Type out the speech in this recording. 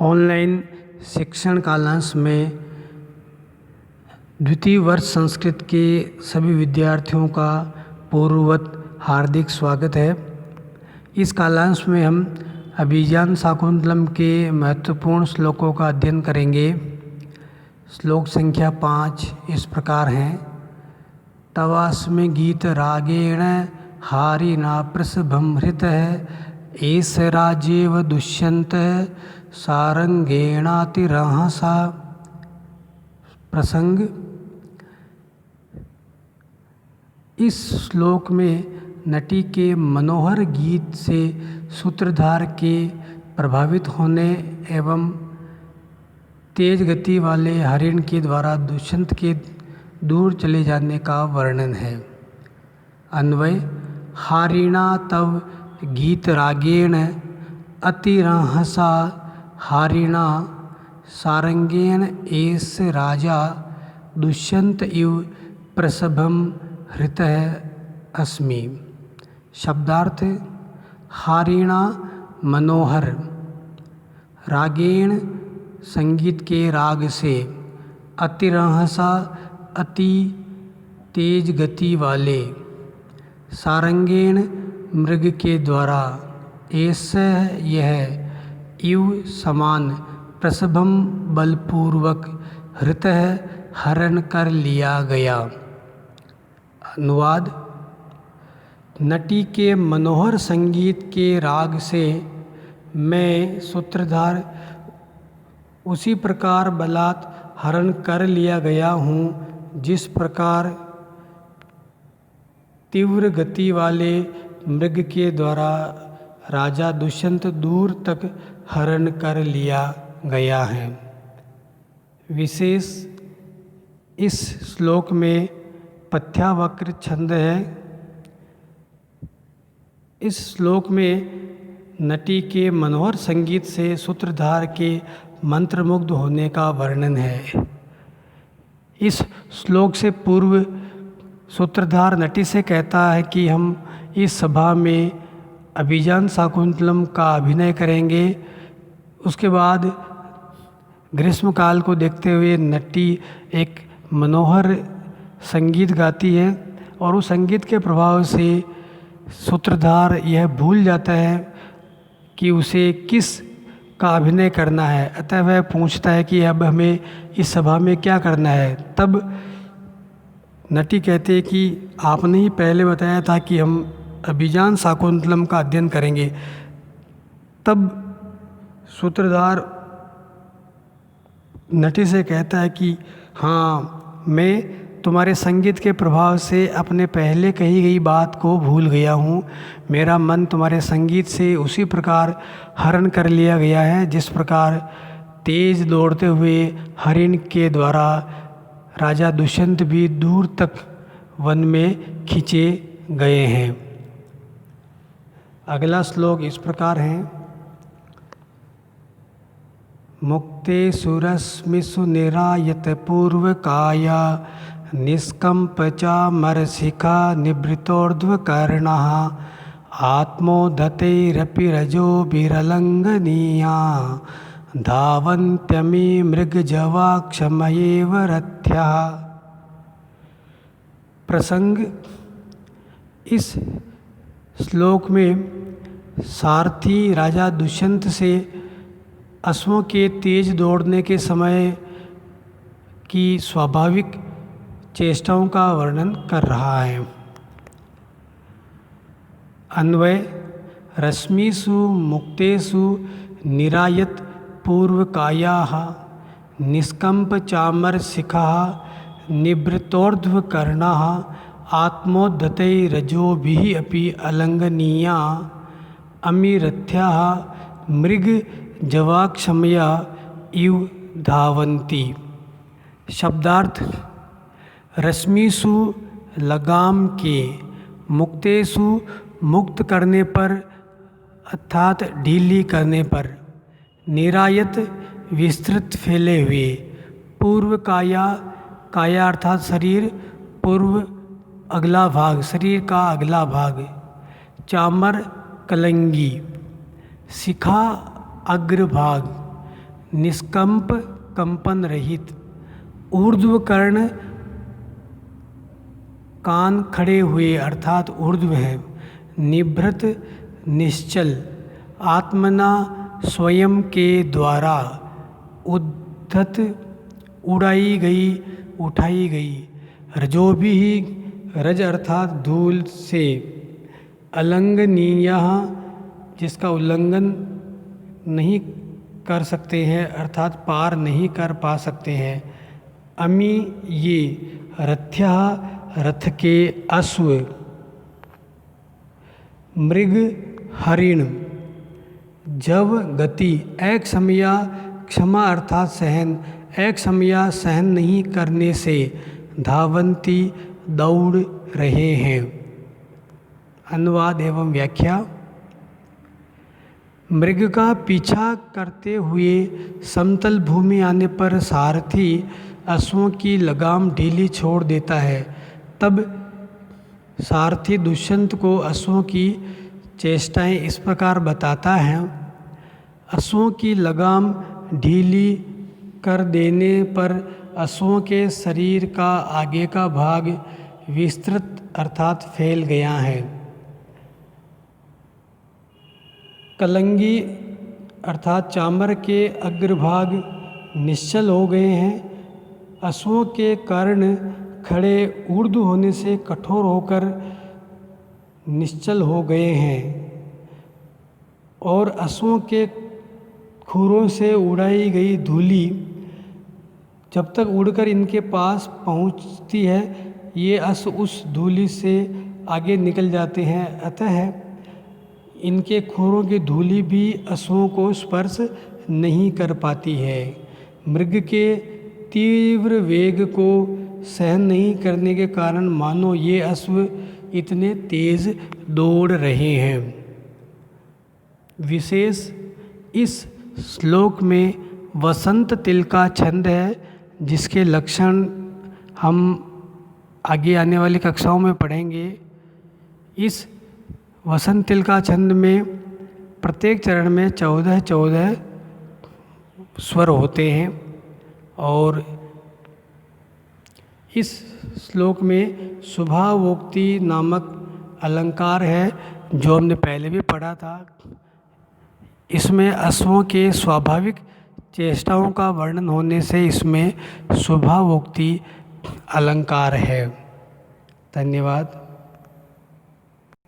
Online शिक्षण कालांश में द्वितीय वर्ष संस्कृत के सभी विद्यार्थियों का पूर्ववत हार्दिक स्वागत है। इस कालांश में हम अभिज्ञान शाकुंतलम के महत्वपूर्ण श्लोकों का अध्ययन करेंगे। श्लोक संख्या 5 इस प्रकार हैं। तवास्मि गीत रागेण हारिना प्रसभमृतः एष राज्येव दुष्यंत सारंगेणातिरहसा। प्रसंग। इस श्लोक में नटी के मनोहर गीत से सूत्रधार के प्रभावित होने एवं तेज गति वाले हरिण के द्वारा दुष्यंत के दूर चले जाने का वर्णन है। अन्वय। हारिणा तव गीत रागेण अतिरहसा हारिणा सारंगेण एष राजा दुष्यंत इव प्रसभम हृतः अस्मि। शब्दार्थ। हारिणा मनोहर, रागेण संगीत के राग से, अतिरहसा अति तेज गति वाले, सारंगेण मृग के द्वारा, ऐसे यह, इव समान, प्रसभम बलपूर्वक, हृतः हरण कर लिया गया। अनुवाद। नटी के मनोहर संगीत के राग से मैं सूत्रधार उसी प्रकार बलात् हरण कर लिया गया हूँ जिस प्रकार तीव्र गति वाले मृग के द्वारा राजा दुष्यंत दूर तक हरण कर लिया गया है। विशेष। इस श्लोक में पथ्यावक्र छंद है। इस श्लोक में नटी के मनोहर संगीत से सूत्रधार के मंत्रमुग्ध होने का वर्णन है। इस श्लोक से पूर्व सूत्रधार नटी से कहता है कि हम इस सभा में अभिज्ञान शाकुंतलम का अभिनय करेंगे। उसके बाद ग्रीष्मकाल को देखते हुए नटी एक मनोहर संगीत गाती है और उस संगीत के प्रभाव से सूत्रधार यह भूल जाता है कि उसे किस का अभिनय करना है। अतः वह पूछता है कि अब हमें इस सभा में क्या करना है। तब नटी कहते हैं कि आपने ही पहले बताया था कि हम अभिज्ञान शाकुंतलम का अध्ययन करेंगे। तब सूत्रधार नटी से कहता है कि हाँ, मैं तुम्हारे संगीत के प्रभाव से अपने पहले कही गई बात को भूल गया हूँ। मेरा मन तुम्हारे संगीत से उसी प्रकार हरण कर लिया गया है जिस प्रकार तेज दौड़ते हुए हरिण के द्वारा राजा दुष्यंत भी दूर तक वन में खींचे गए हैं। अगला श्लोक इस प्रकार है। मुक्ते सुरश्मिषु निरायत पूर्वकाया निष्कंप चामरशिखा निवृतोर्ध्वकर्णः आत्मोदतैरपि रजो विरलंघनीया धावन्त्यमी मृगजवाक्षमयेव रथ्यः। प्रसंग। इस श्लोक में सारथी राजा दुष्यंत से अश्वों के तेज दौड़ने के समय की स्वाभाविक चेष्टाओं का वर्णन कर रहा है। अन्वय। रश्मिषु मुक्तेषु निरायत पूर्वकायाः निष्कंप चामरशिखाः निवृतोर्ध्वकर्णाः आत्मोद्धतैरजोभिः अपि अलंघनीया अमिरथ्याः मृगजवाक्षमया इव धावन्ति। शब्दार्थ। रश्मिषु लगाम के, मुक्तेषु मुक्त करने पर अर्थात ढीली करने पर, निरायत विस्तृत फैले हुए, पूर्व काया, काया अर्थात शरीर, पूर्व अगला भाग, शरीर का अगला भाग, चामर कलंगी, शिखा अग्रभाग, निष्कंप कंपन रहित, ऊर्ध्व कर्ण कान खड़े हुए अर्थात ऊर्ध्व है, निभृत निश्चल, आत्मना स्वयं के द्वारा, उद्धत उड़ाई गई उठाई गई, रजोभी रज अर्थात धूल से, अलंघनीय जिसका उल्लंघन नहीं कर सकते हैं अर्थात पार नहीं कर पा सकते हैं, अमी ये रथ्या रथ के अश्व, मृग हरिण, जव गति एक समया क्षमा अर्थात सहन, एक समया सहन नहीं करने से, धावंती दौड़ रहे हैं। अनुवाद एवं व्याख्या। मृग का पीछा करते हुए समतल भूमि आने पर सारथी अश्वों की लगाम ढीली छोड़ देता है। तब सारथी दुष्यंत को अश्वों की चेष्टाएं इस प्रकार बताता है। अश्वों की लगाम ढीली कर देने पर अश्वों के शरीर का आगे का भाग विस्तृत अर्थात फैल गया है। कलंगी अर्थात चामर के अग्रभाग निश्चल हो गए हैं। अश्वों के कर्ण खड़े ऊर्ध्व होने से कठोर होकर निश्चल हो गए हैं और अश्वों के खुरों से उड़ाई गई धूली जब तक उड़कर इनके पास पहुंचती है, ये अश्व उस धूली से आगे निकल जाते हैं। अतः इनके खुरों की धूली भी अश्वों को स्पर्श नहीं कर पाती है। मृग के तीव्र वेग को सहन नहीं करने के कारण मानो ये अश्व इतने तेज दौड़ रहे हैं। विशेष इस श्लोक में वसंत तिल का छंद है, जिसके लक्षण हम आगे आने वाली कक्षाओं में पढ़ेंगे। इस वसंत तिल का छंद में प्रत्येक चरण में 14 स्वर होते हैं और इस श्लोक में शुभावोक्ति नामक अलंकार है जो हमने पहले भी पढ़ा था। इसमें अश्वों के स्वाभाविक चेष्टाओं का वर्णन होने से इसमें शुभावोक्ति अलंकार है। धन्यवाद।